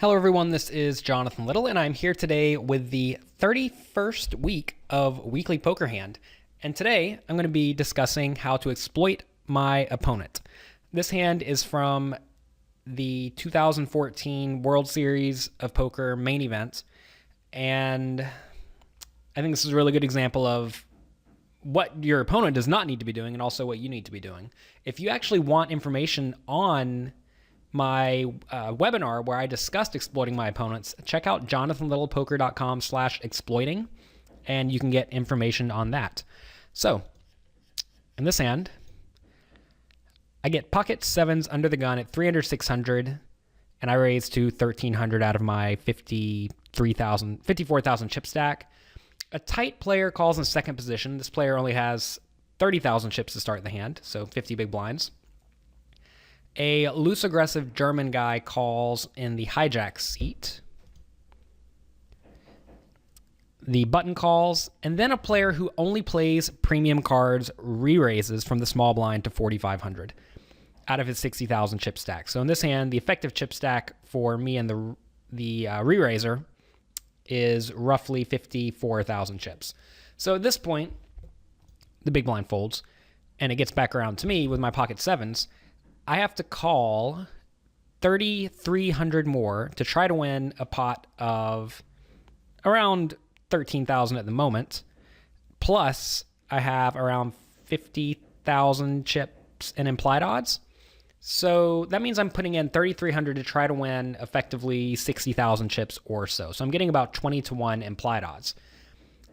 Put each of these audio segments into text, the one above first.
Hello everyone, this is Jonathan Little, and I'm here today with the 31st week of Weekly Poker Hand. And today, I'm going to be discussing how to exploit my opponent. This hand is from the 2014 World Series of Poker main event, and I think this is a really good example of what your opponent does not need to be doing and also what you need to be doing. If you actually want information on my webinar where I discussed exploiting my opponents, check out jonathanlittlepoker.com/exploiting, and you can get information on that. So, in this hand, I get pocket sevens under the gun at 300-600, and I raise to 1,300 out of my 54,000 chip stack. A tight player calls in second position. This player only has 30,000 chips to start the hand, so 50 big blinds. A loose aggressive German guy calls in the hijack seat. The button calls, and then a player who only plays premium cards re-raises from the small blind to 4,500 out of his 60,000 chip stack. So in this hand, the effective chip stack for me and the re-raiser is roughly 54,000 chips. So at this point, the big blind folds, and it gets back around to me with my pocket sevens. I have to call 3,300 more to try to win a pot of around 13,000 at the moment. Plus, I have around 50,000 chips in implied odds. So that means I'm putting in 3,300 to try to win effectively 60,000 chips or so. So I'm getting about 20-1 implied odds.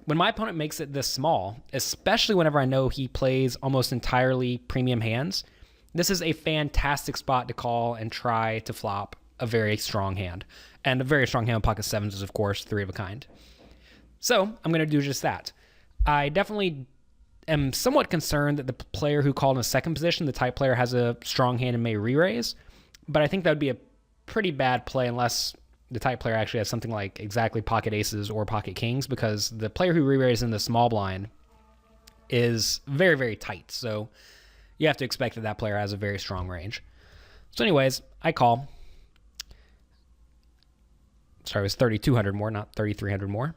When my opponent makes it this small, especially whenever I know he plays almost entirely premium hands, this is a fantastic spot to call and try to flop a very strong hand. And a very strong hand with pocket sevens is, of course, three of a kind. So I'm going to do just that. I definitely am somewhat concerned that the player who called in a second position, the tight player, has a strong hand and may re-raise. But I think that would be a pretty bad play unless the tight player actually has something like exactly pocket aces or pocket kings, because the player who re-raises in the small blind is very, very tight. So you have to expect that that player has a very strong range. So anyways, I call. Sorry, it was 3,200 more, not 3,300 more,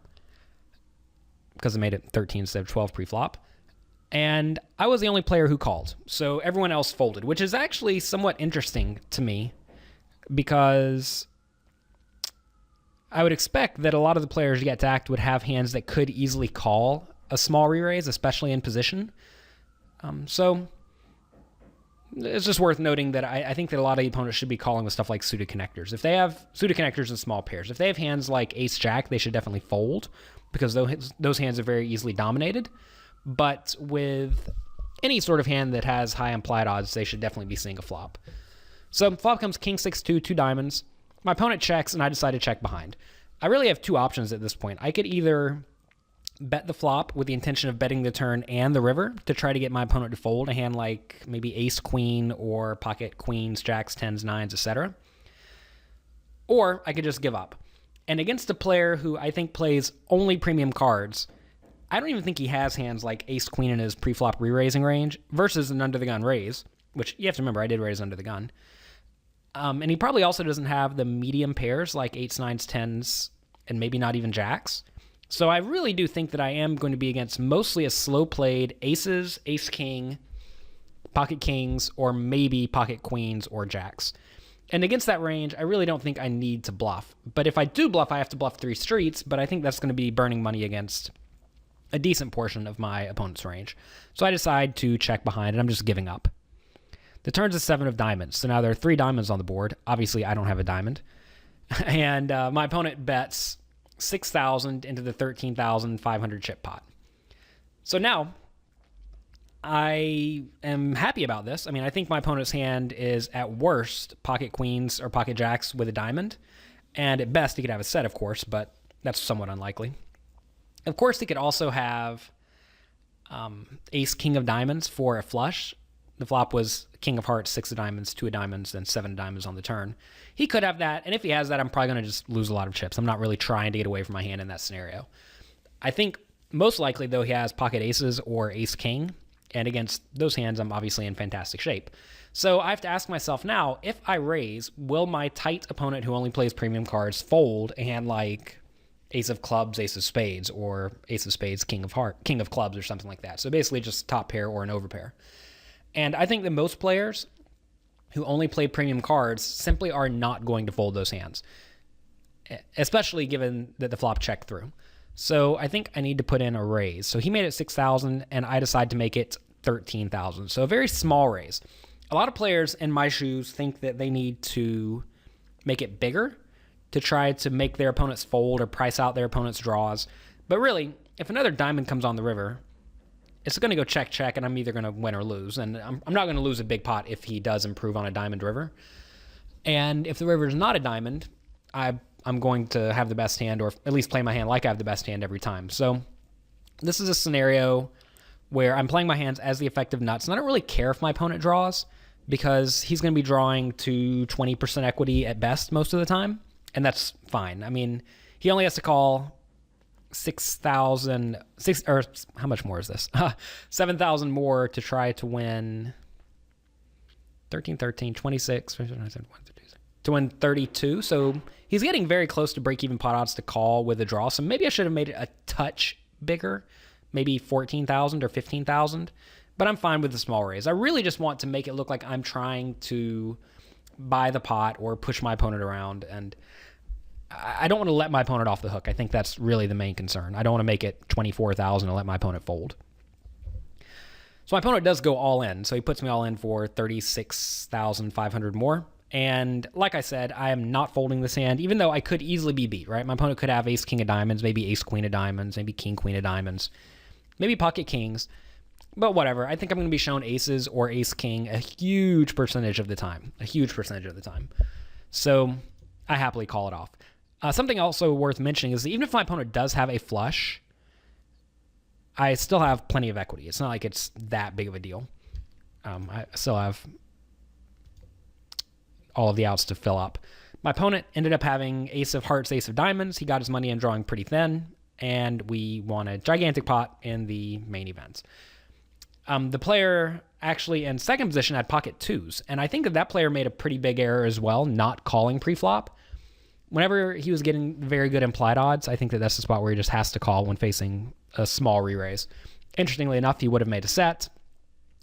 because I made it 13 instead of 12 pre-flop. And I was the only player who called, so everyone else folded, which is actually somewhat interesting to me, because I would expect that a lot of the players yet to act would have hands that could easily call a small re-raise, especially in position. So it's just worth noting that I think that a lot of opponents should be calling with stuff like suited connectors. If they have suited connectors and small pairs, if they have hands like ace-jack, they should definitely fold, because those hands are very easily dominated. But with any sort of hand that has high implied odds, they should definitely be seeing a flop. So flop comes king 6-2, two diamonds. My opponent checks, and I decide to check behind. I really have two options at this point. I could either bet the flop with the intention of betting the turn and the river to try to get my opponent to fold a hand like maybe ace queen or pocket queens, jacks, tens, nines, etc. Or I could just give up. And against a player who I think plays only premium cards, I don't even think he has hands like ace queen in his pre-flop re-raising range versus an under the gun raise, which you have to remember I did raise under the gun. And he probably also doesn't have the medium pairs like eights, nines, tens, and maybe not even jacks. So I really do think that I am going to be against mostly a slow-played aces, ace-king, pocket kings, or maybe pocket queens or jacks. And against that range, I really don't think I need to bluff. But if I do bluff, I have to bluff three streets, but I think that's going to be burning money against a decent portion of my opponent's range. So I decide to check behind, and I'm just giving up. The turn's a seven of diamonds, so now there are three diamonds on the board. Obviously, I don't have a diamond. And my opponent bets 6,000 into the 13,500 chip pot. So now I am happy about this. I mean, I think my opponent's hand is at worst pocket queens or pocket jacks with a diamond, and at best he could have a set, of course, but that's somewhat unlikely. Of course, he could also have ace king of diamonds for a flush. The flop was king of hearts, six of diamonds, two of diamonds, then seven of diamonds on the turn. He could have that, and if he has that, I'm probably going to just lose a lot of chips. I'm not really trying to get away from my hand in that scenario. I think most likely, though, he has pocket aces or ace king, and against those hands, I'm obviously in fantastic shape. So I have to ask myself now, if I raise, will my tight opponent who only plays premium cards fold a hand like Ace of Clubs, Ace of Spades, or Ace of Spades, King of Clubs, or something like that? So basically just top pair or an overpair. And I think that most players who only play premium cards simply are not going to fold those hands, especially given that the flop checked through. So I think I need to put in a raise. So he made it 6,000, and I decide to make it 13,000. So a very small raise. A lot of players in my shoes think that they need to make it bigger to try to make their opponents fold or price out their opponent's draws. But really, if another diamond comes on the river, it's going to go check, check, and I'm either going to win or lose. And I'm not going to lose a big pot if he does improve on a diamond river. And if the river is not a diamond, I'm going to have the best hand, or at least play my hand like I have the best hand every time. So this is a scenario where I'm playing my hands as the effective nuts, and I don't really care if my opponent draws, because he's going to be drawing to 20% equity at best most of the time, and that's fine. I mean, he only has to call 6,000, or how much more is this? 7,000 more to try to win 13, 26, to win 32. So he's getting very close to break-even pot odds to call with a draw. So maybe I should have made it a touch bigger, maybe 14,000 or 15,000. But I'm fine with the small raise. I really just want to make it look like I'm trying to buy the pot or push my opponent around. And I don't want to let my opponent off the hook. I think that's really the main concern. I don't want to make it 24,000 and let my opponent fold. So my opponent does go all in. So he puts me all in for 36,500 more. And like I said, I am not folding this hand, even though I could easily be beat, right? My opponent could have ace, king of diamonds, maybe ace, queen of diamonds, maybe king, queen of diamonds, maybe pocket kings. But whatever. I think I'm going to be shown aces or ace, king a huge percentage of the time. So I happily call it off. Something also worth mentioning is that even if my opponent does have a flush, I still have plenty of equity. It's not like it's that big of a deal. I still have all of the outs to fill up. My opponent ended up having ace of hearts, ace of diamonds. He got his money in drawing pretty thin, and we won a gigantic pot in the main event. The player actually in second position had pocket twos, and I think that player made a pretty big error as well, not calling pre-flop. Whenever he was getting very good implied odds, I think that that's the spot where he just has to call when facing a small re-raise. Interestingly enough, he would have made a set,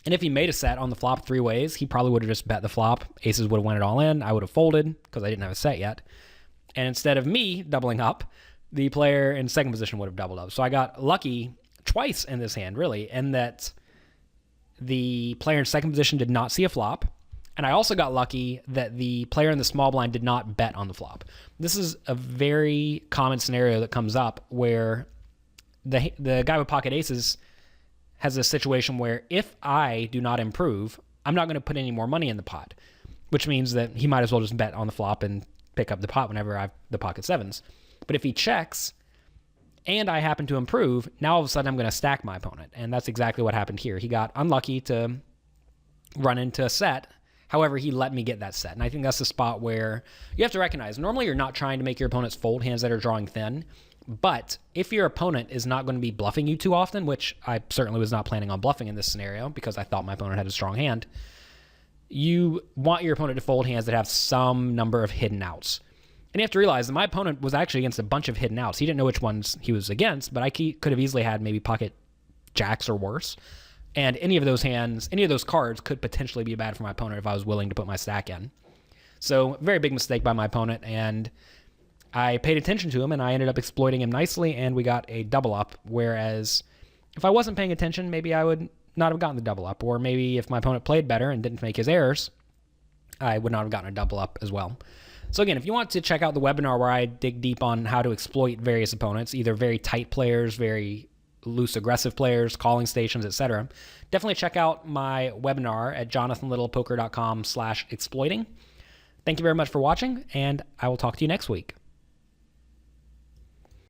and if he made a set on the flop three ways, he probably would have just bet the flop. Aces would have went it all in. I would have folded because I didn't have a set yet. And instead of me doubling up, the player in second position would have doubled up. So I got lucky twice in this hand, really, in that the player in second position did not see a flop, and I also got lucky that the player in the small blind did not bet on the flop. This is a very common scenario that comes up where the guy with pocket aces has a situation where if I do not improve, I'm not going to put any more money in the pot, which means that he might as well just bet on the flop and pick up the pot whenever I have the pocket sevens. But if he checks and I happen to improve, now all of a sudden I'm going to stack my opponent. And that's exactly what happened here. He got unlucky to run into a set. However, he let me get that set. And I think that's the spot where you have to recognize, normally you're not trying to make your opponents fold hands that are drawing thin. But if your opponent is not going to be bluffing you too often, which I certainly was not planning on bluffing in this scenario because I thought my opponent had a strong hand, you want your opponent to fold hands that have some number of hidden outs. And you have to realize that my opponent was actually against a bunch of hidden outs. He didn't know which ones he was against, but I could have easily had maybe pocket jacks or worse. And any of those hands, any of those cards could potentially be bad for my opponent if I was willing to put my stack in. So very big mistake by my opponent, and I paid attention to him, and I ended up exploiting him nicely, and we got a double up, whereas if I wasn't paying attention, maybe I would not have gotten the double up, or maybe if my opponent played better and didn't make his errors, I would not have gotten a double up as well. So again, if you want to check out the webinar where I dig deep on how to exploit various opponents, either very tight players, very loose aggressive players, calling stations, etc., definitely check out my webinar at jonathanlittlepoker.com/exploiting. Thank you very much for watching, and I will talk to you next week.